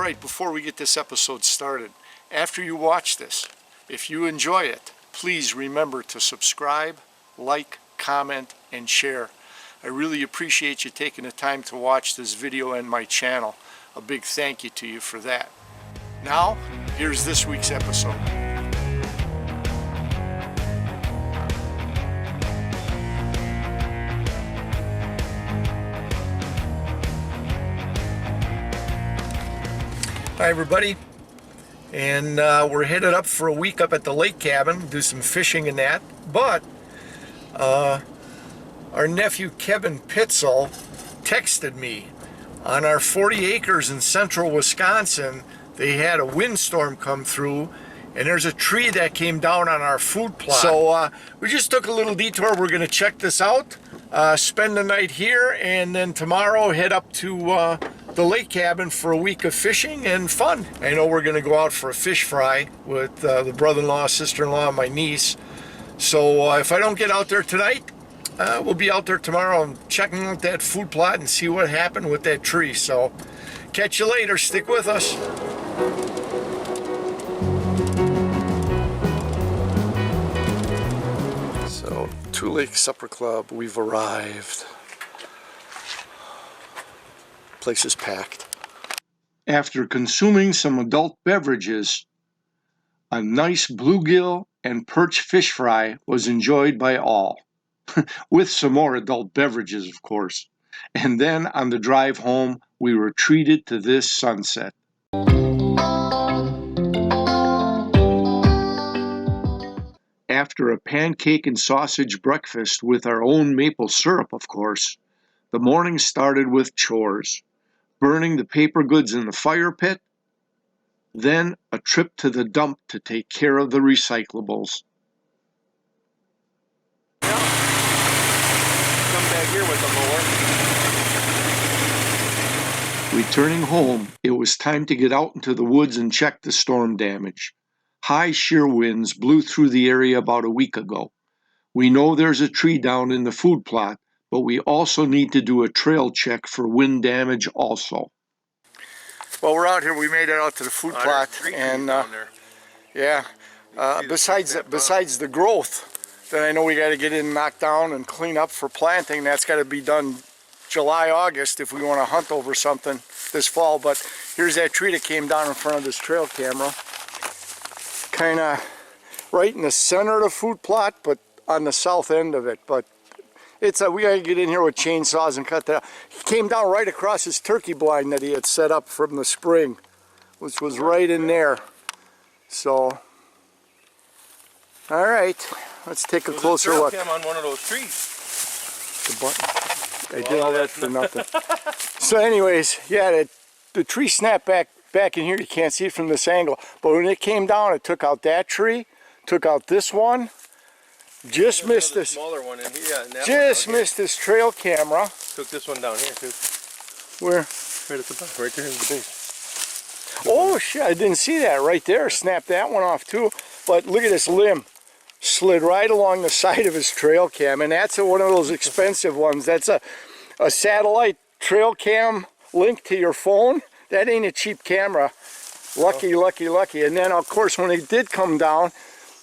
All right, before we get this episode started, after you watch this, if you enjoy it, please remember to subscribe, like, comment, and share. I really appreciate you taking the time to watch this video and my channel. A big thank you to you for that. Now, here's this week's episode. Hi everybody, and we're headed up for a week up at the lake cabin, do some fishing and that, but our nephew Kevin Pitzl texted me. On our 40 acres in central Wisconsin, they had a windstorm come through, and there's a tree that came down on our food plot. So we just took a little detour. We're going to check this out, spend the night here, and then tomorrow head up to the lake cabin for a week of fishing and fun. I know we're going to go out for a fish fry with the brother-in-law, sister-in-law, and my niece. So if I don't get out there tonight, we'll be out there tomorrow and checking out that food plot and see what happened with that tree. So catch you later. Stick with us. So, Two Lakes Supper Club, we've arrived. Place is packed. After consuming some adult beverages, a nice bluegill and perch fish fry was enjoyed by all, with some more adult beverages, of course. And then on the drive home, we were treated to this sunset. After a pancake and sausage breakfast with our own maple syrup, of course, the morning started with chores. Burning the paper goods in the fire pit, then a trip to the dump to take care of the recyclables. Come back here with the mower. Returning home, it was time to get out into the woods and check the storm damage. High shear winds blew through the area about a week ago. We know there's a tree down in the food plot, but we also need to do a trail check for wind damage also. Well, we're out here. We made it out to the food plot, and yeah, besides the growth that I know we got to get in, knock down, and clean up for planting, that's got to be done July, August if we want to hunt over something this fall. But here's that tree that came down in front of this trail camera, kind of right in the center of the food plot, but on the south end of it. But we gotta get in here with chainsaws and cut that out. He came down right across his turkey blind that he had set up from the spring, which was right in there. So, all right, let's take a closer look. Came on one of those trees. I did all that for nothing. So, anyways, yeah, the tree snapped back in here. You can't see it from this angle, but when it came down, it took out that tree, took out this one. Just missed this smaller one in here. Yeah, just missed this trail camera. Took this one down here too. Where? Right at the back. Right there in the base. Oh shit! I didn't see that right there. Snapped that one off too. But look at this limb, slid right along the side of his trail cam, and that's one of those expensive ones. That's a satellite trail cam linked to your phone. That ain't a cheap camera. Lucky, lucky, lucky. And then of course when it did come down,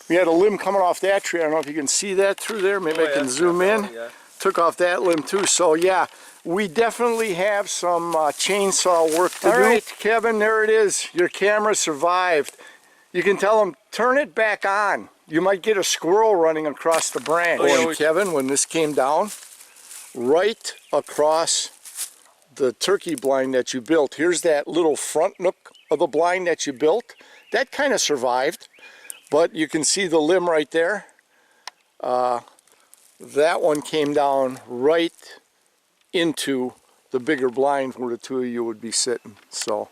we had a limb coming off that tree. I don't know if you can see that through there. Maybe I can zoom in. Yeah. Took off that limb too. So yeah, we definitely have some chainsaw work to do. All right, Kevin, there it is. Your camera survived. You can tell them, turn it back on. You might get a squirrel running across the branch. Oh, Kevin, when this came down, right across the turkey blind that you built, here's that little front nook of the blind that you built. That kind of survived. But you can see the limb right there. That one came down right into the bigger blind where the two of you would be sitting. So,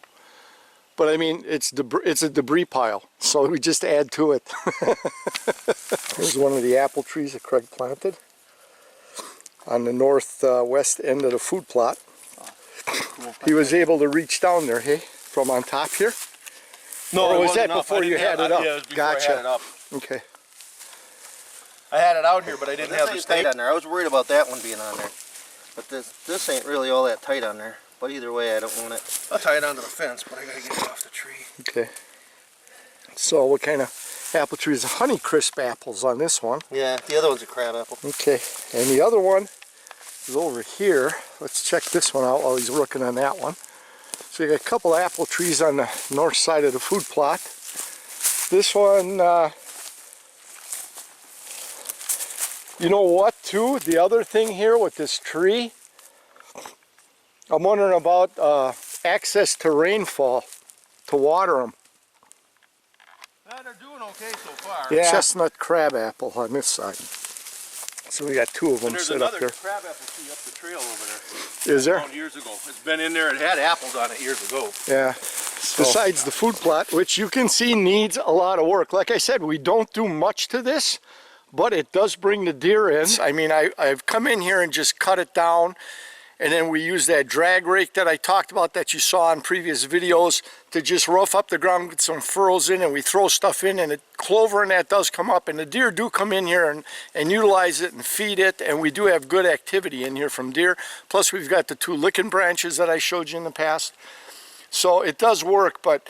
but I mean, it's a debris pile, so we just add to it. Here's one of the apple trees that Craig planted on the northwest end of the food plot. He was able to reach down there, hey, from on top here. No, or was that before you had it up? Yeah, it was before gotcha. I had it up. Okay. I had it out here, but I didn't have the stake on there. I was worried about that one being on there, but this ain't really all that tight on there. But either way, I don't want it. I'll tie it onto the fence, but I gotta get it off the tree. Okay. So what kind of apple trees? Honeycrisp apples on this one. Yeah, the other one's a crab apple. Okay, and the other one is over here. Let's check this one out while he's working on that one. So you got a couple apple trees on the north side of the food plot. This one, you know what too? The other thing here with this tree, I'm wondering about access to rainfall to water them. They're doing okay so far. Yeah. Chestnut crabapple on this side. So we got two of them And there's set up another there. crabapple tree up the trail over there. Is there? Found years ago. It's been in there. It had apples on it years ago. Yeah. Besides the food plot, which you can see needs a lot of work. Like I said, we don't do much to this, but it does bring the deer in. I mean, I've come in here and just cut it down, and then we use that drag rake that I talked about that you saw in previous videos to just rough up the ground, get some furrows in, and we throw stuff in, and clover and that does come up, and the deer do come in here and utilize it and feed it, and we do have good activity in here from deer. Plus we've got the 2 licking branches that I showed you in the past. So it does work, but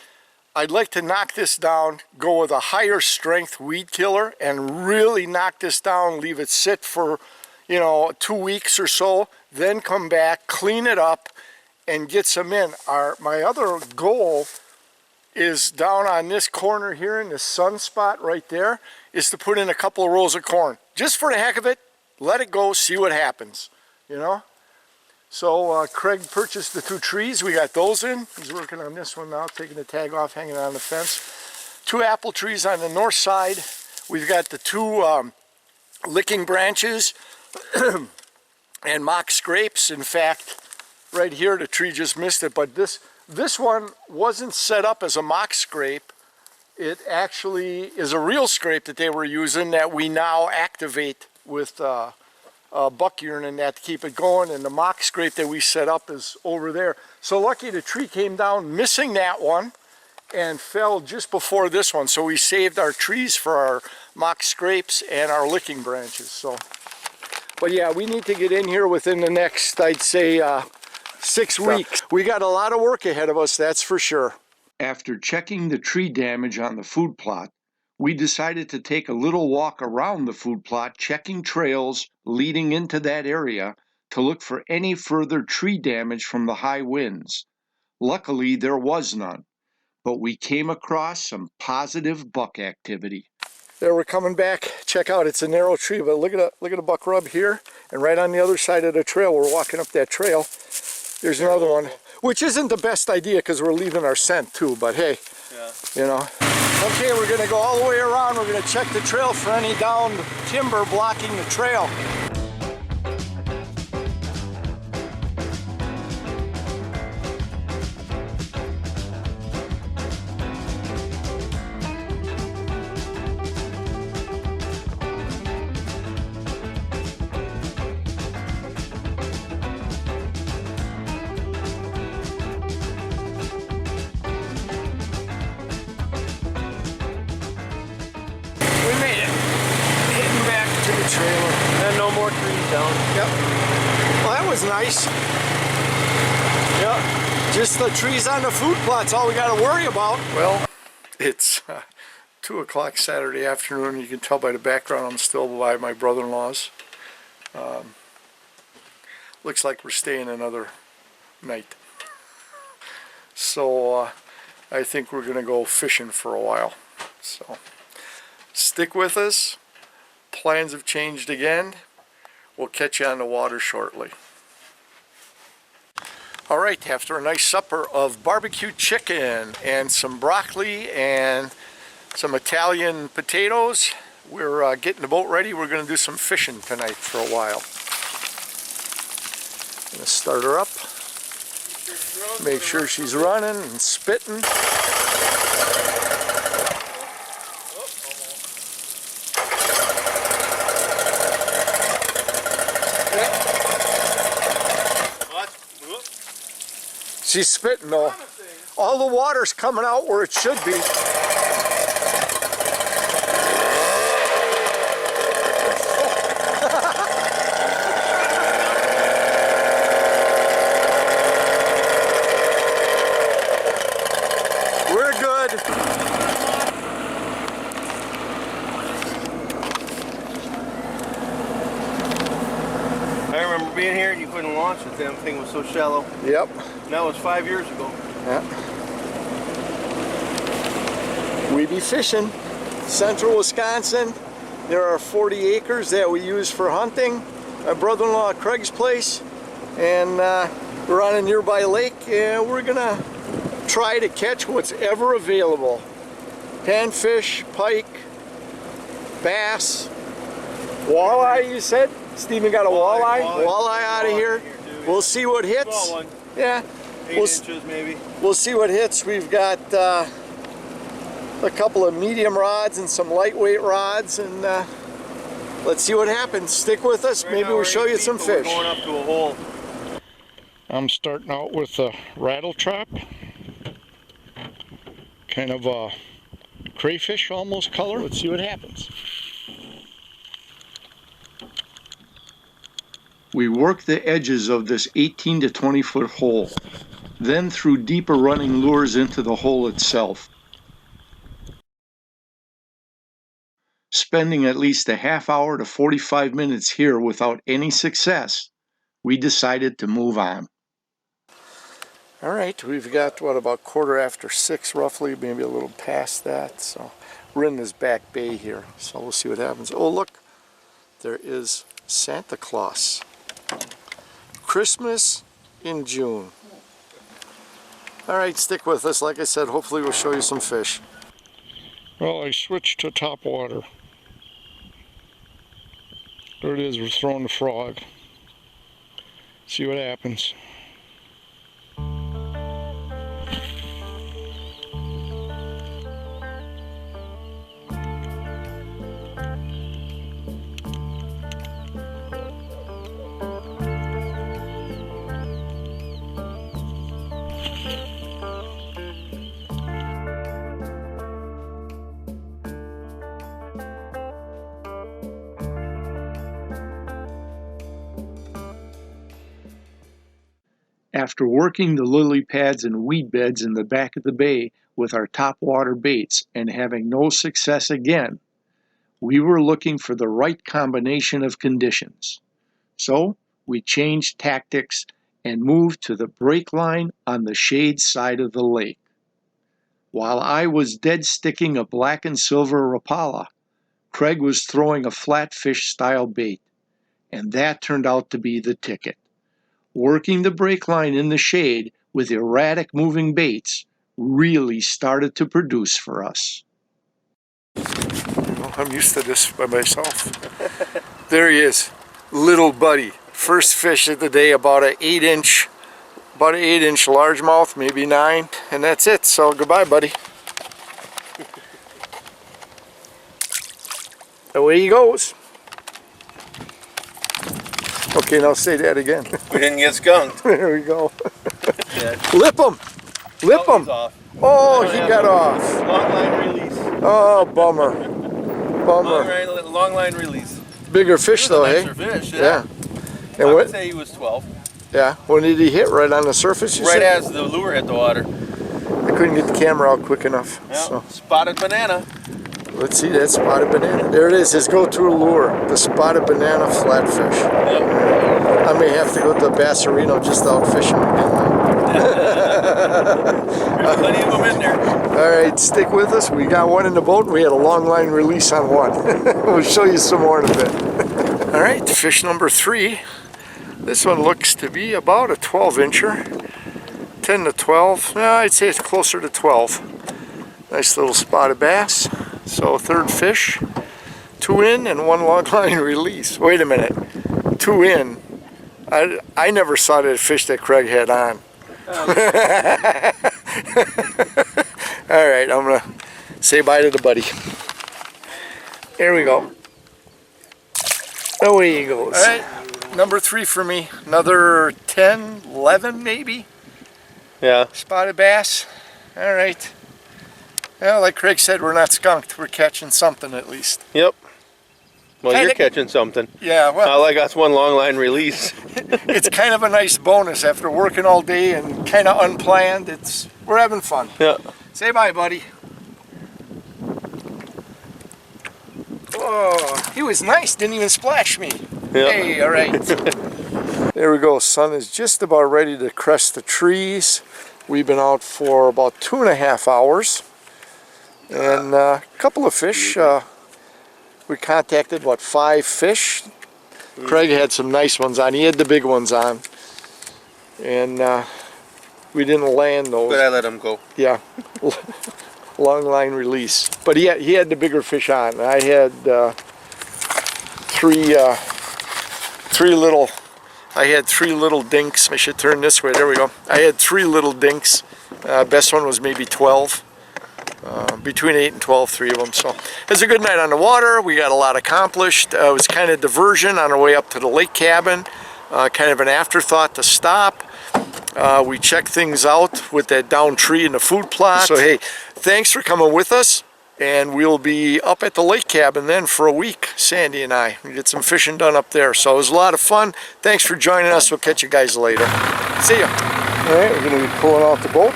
I'd like to knock this down, go with a higher strength weed killer, and really knock this down, leave it sit for, you know, 2 weeks or so, then come back, clean it up, and get some in. My other goal is down on this corner here in the sun spot right there, is to put in a couple of rows of corn. Just for the heck of it, let it go, see what happens, you know? So Craig purchased the 2 trees. We got those in. He's working on this one now, taking the tag off, hanging on the fence. 2 apple trees on the north side. We've got the 2 licking branches and mock scrapes. In fact, right here the tree just missed it, but this one wasn't set up as a mock scrape. It actually is a real scrape that they were using that we now activate with buck urine and that to keep it going, and the mock scrape that we set up is over there. So lucky the tree came down missing that one and fell just before this one, so we saved our trees for our mock scrapes and our licking branches. So, but yeah, we need to get in here within the next, I'd say, 6 weeks. We got a lot of work ahead of us, that's for sure. After checking the tree damage on the food plot, we decided to take a little walk around the food plot, checking trails leading into that area to look for any further tree damage from the high winds. Luckily, there was none, but we came across some positive buck activity. There, we're coming back. Check out, it's a narrow tree, but look at a buck rub here, and right on the other side of the trail, we're walking up that trail. There's another one, which isn't the best idea because we're leaving our scent too, but hey, yeah, you know. Okay, we're going to go all the way around. We're going to check the trail for any downed timber blocking the trail. We made it. Heading back to the trailer. And no more trees down. Yep. Well, that was nice. Yep. Just the trees on the food plot's all we got to worry about. Well, it's 2 o'clock Saturday afternoon. You can tell by the background I'm still by my brother-in-law's. Looks like we're staying another night. So I think we're going to go fishing for a while. So stick with us. Plans have changed again. We'll catch you on the water shortly. All right, after a nice supper of barbecue chicken and some broccoli and some Italian potatoes, we're getting the boat ready. We're going to do some fishing tonight for a while. Gonna start her up. Make sure she's running and spitting. She's spitting though. All the water's coming out where it should be. being here and you couldn't launch it. Damn thing was so shallow. Yep. And that was 5 years ago. Yeah. We be fishing. Central Wisconsin. There are 40 acres that we use for hunting. My brother-in-law Craig's place. And we're on a nearby lake and we're gonna try to catch what's ever available. Panfish, pike, bass, walleye you said? Steven got a walleye? Walleye out of here. We'll see what hits. Small one. Yeah. 8 inches maybe. We'll see what hits. We've got a couple of medium rods and some lightweight rods, and let's see what happens. Stick with us. Right Maybe now we'll we're show 8 you feet, some but we're fish. going up to a hole. I'm starting out with a rattle trap. Kind of a crayfish almost color. Let's see what happens. We work the edges of this 18 to 20 foot hole, then threw deeper running lures into the hole itself. Spending at least a half hour to 45 minutes here without any success, we decided to move on. All right, we've got, what, about 6:15 roughly, maybe a little past that. So we're in this back bay here, so we'll see what happens. Oh, look, there is Santa Claus. Christmas in June. All right, stick with us. Like I said, hopefully we'll show you some fish. Well, I switched to top water. There it is, we're throwing the frog. See what happens. After working the lily pads and weed beds in the back of the bay with our topwater baits and having no success again, we were looking for the right combination of conditions. So we changed tactics and moved to the break line on the shade side of the lake. While I was dead sticking a black and silver Rapala, Craig was throwing a flatfish style bait, and that turned out to be the ticket. Working the break line in the shade with erratic moving baits really started to produce for us. Well, I'm used to this by myself. There he is, little buddy. First fish of the day, about an 8-inch largemouth, maybe 9, and that's it. So goodbye, buddy. Away he goes. Okay, now say that again. We didn't get skunked. There we go. Yeah. Lip him! Lip him! Oh, he got off. Long line release. Oh, bummer. Bummer. Long line release. Bigger fish though, hey? Nicer fish, Yeah. I And would what? say he was 12. Yeah. When did he hit? Right on the surface? You Right said? as the lure hit the water. I couldn't get the camera out quick enough. Yeah. So Spotted banana. let's see that spotted banana. There it is. His go-to lure, the spotted banana flatfish. Yep. I may have to go to Bassarino just to outfish him again. There's plenty of them in there. All right, stick with us. We got one in the boat, and we had a long line release on one. We'll show you some more in a bit. All right, fish number 3. This one looks to be about a 12-incher. 10 to 12. No, I'd say it's closer to 12. Nice little spotted bass. So third fish. 2 in and 1 long line release. Wait a minute. 2 in. I never saw that fish that Craig had on. All right, I'm gonna say bye to the buddy. Here we go. Away he goes. All right, number 3 for me. Another 10, 11 maybe. Yeah. Spotted bass. All right. Well, like Craig said, we're not skunked. We're catching something at least. Yep. Well, Kinda, you're catching something. Yeah, well. Not like us 1 long line release. It's kind of a nice bonus after working all day and kind of unplanned. We're having fun. Yeah. Say bye, buddy. Oh, he was nice. Didn't even splash me. Yeah. Hey, all right. There we go. Sun is just about ready to crest the trees. We've been out for about 2.5 hours. And a couple of fish. We contacted, what, 5 fish? Craig had some nice ones on. He had the big ones on. And we didn't land those. But I let him go. Yeah. Long line release. But he had the bigger fish on. I had three little dinks. I should turn this way. There we go. I had 3 little dinks. Best one was maybe 12. Between 8 and 12, 3 of them. So it was a good night on the water. We got a lot accomplished. It was kind of diversion on our way up to the lake cabin. Kind of an afterthought to stop. We checked things out with that down tree in the food plot. So hey, thanks for coming with us. And we'll be up at the lake cabin then for a week, Sandy and I. We get some fishing done up there. So it was a lot of fun. Thanks for joining us. We'll catch you guys later. See ya. All right, we're going to be pulling off the boat.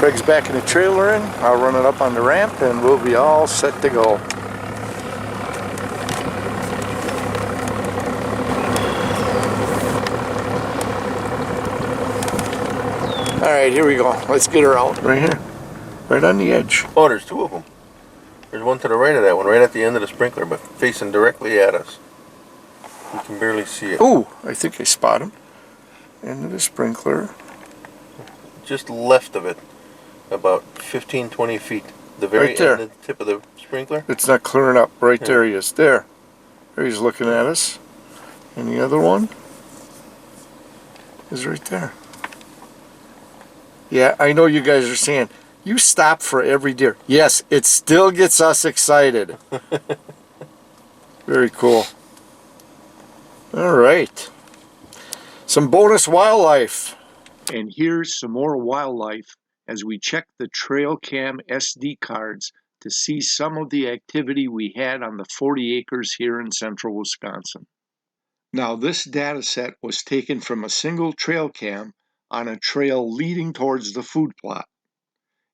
Craig's backing the trailer in. I'll run it up on the ramp and we'll be all set to go. All right, here we go. Let's get her out. Right here. Right on the edge. Oh, there's 2 of them. There's one to the right of that one, right at the end of the sprinkler, but facing directly at us. You can barely see it. Ooh, I think I spot him. End of the sprinkler. Just left of it, about 15, 20 feet. The very Right there. end of the tip of the sprinkler. It's not clearing up. Right there he is. There. There he's looking at us. And the other one is right there. Yeah, I know you guys are saying, you stop for every deer. Yes, it still gets us excited. Very cool. All right. Some bonus wildlife. And here's some more wildlife as we check the trail cam SD cards to see some of the activity we had on the 40 acres here in central Wisconsin. Now this data set was taken from a single trail cam on a trail leading towards the food plot.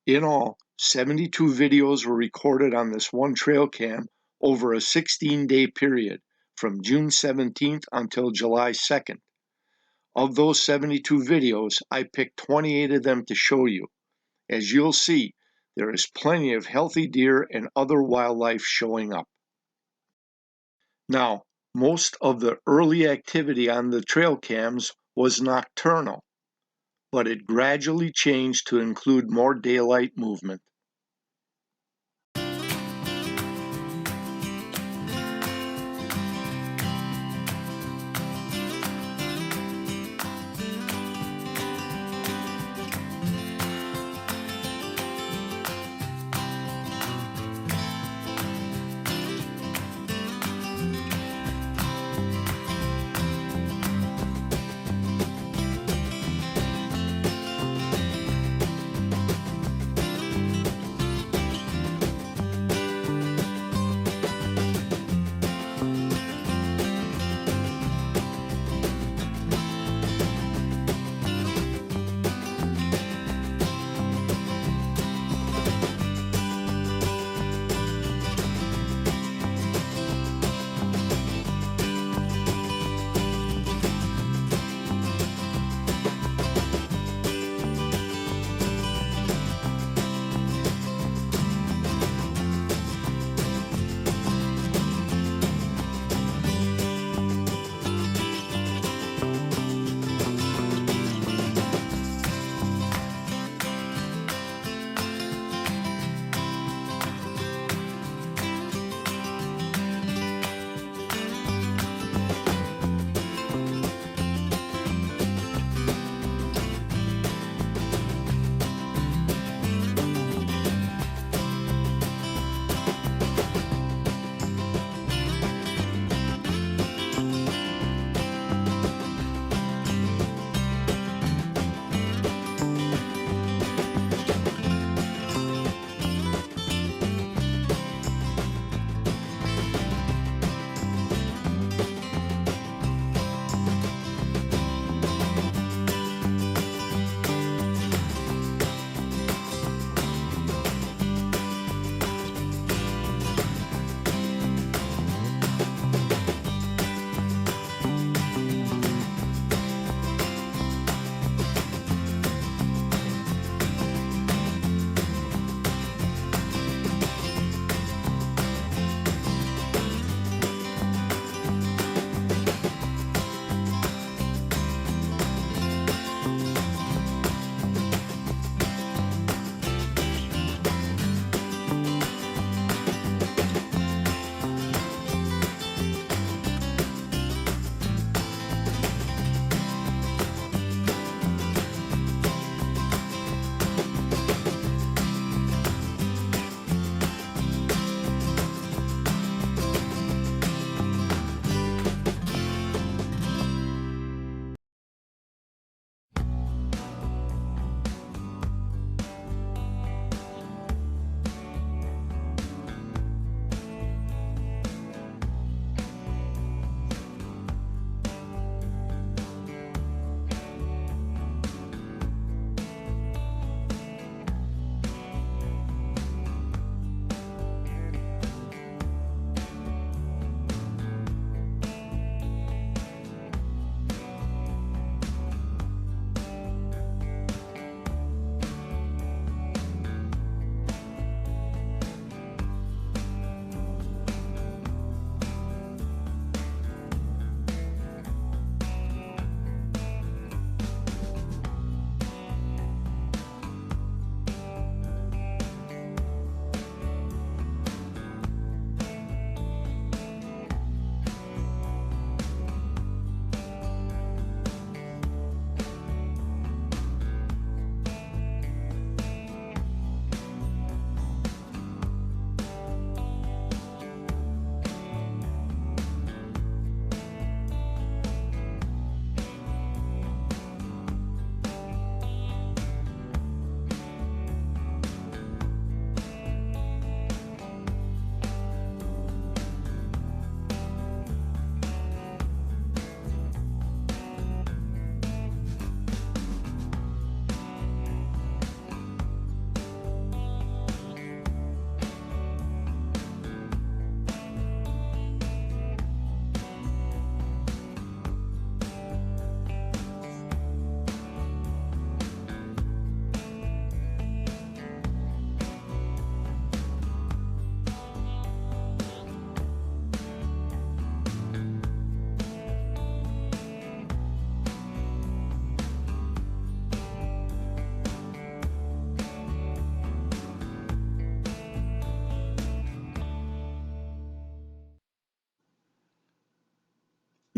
In all, 72 videos were recorded on this one trail cam over a 16-day period from June 17th until July 2nd. Of those 72 videos, I picked 28 of them to show you. As you'll see, there is plenty of healthy deer and other wildlife showing up. Now, most of the early activity on the trail cams was nocturnal, but it gradually changed to include more daylight movement.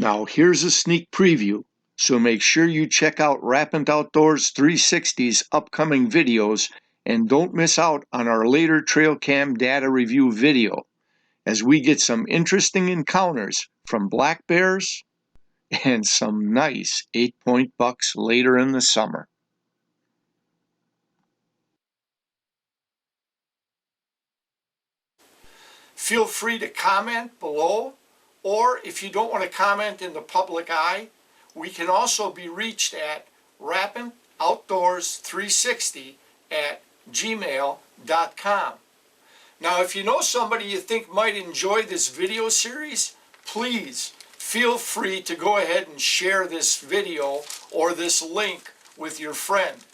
Now here's a sneak preview, so make sure you check out Rapant Outdoors 360's upcoming videos and don't miss out on our later trail cam data review video, as we get some interesting encounters from black bears and some nice 8-point bucks later in the summer. Feel free to comment below, or if you don't want to comment in the public eye, we can also be reached at rapantoutdoors360@gmail.com. Now, if you know somebody you think might enjoy this video series, please feel free to go ahead and share this video or this link with your friend.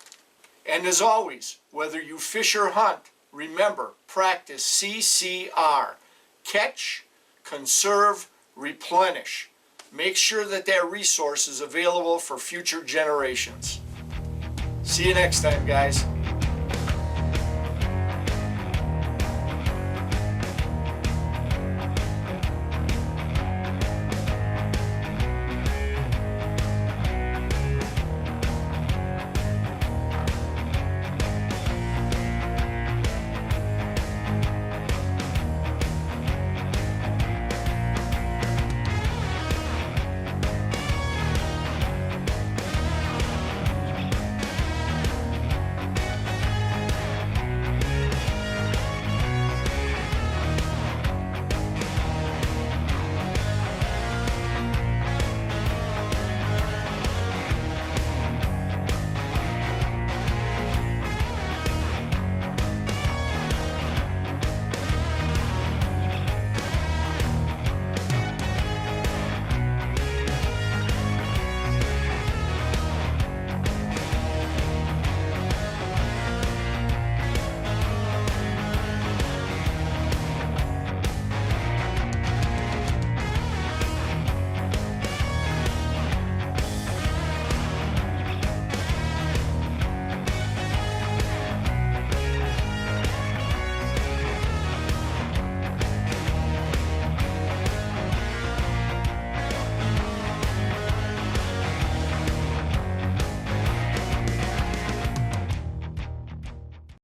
And as always, whether you fish or hunt, remember, practice CCR. Catch, conserve, replenish. Make sure that that resource is available for future generations. See you next time, guys.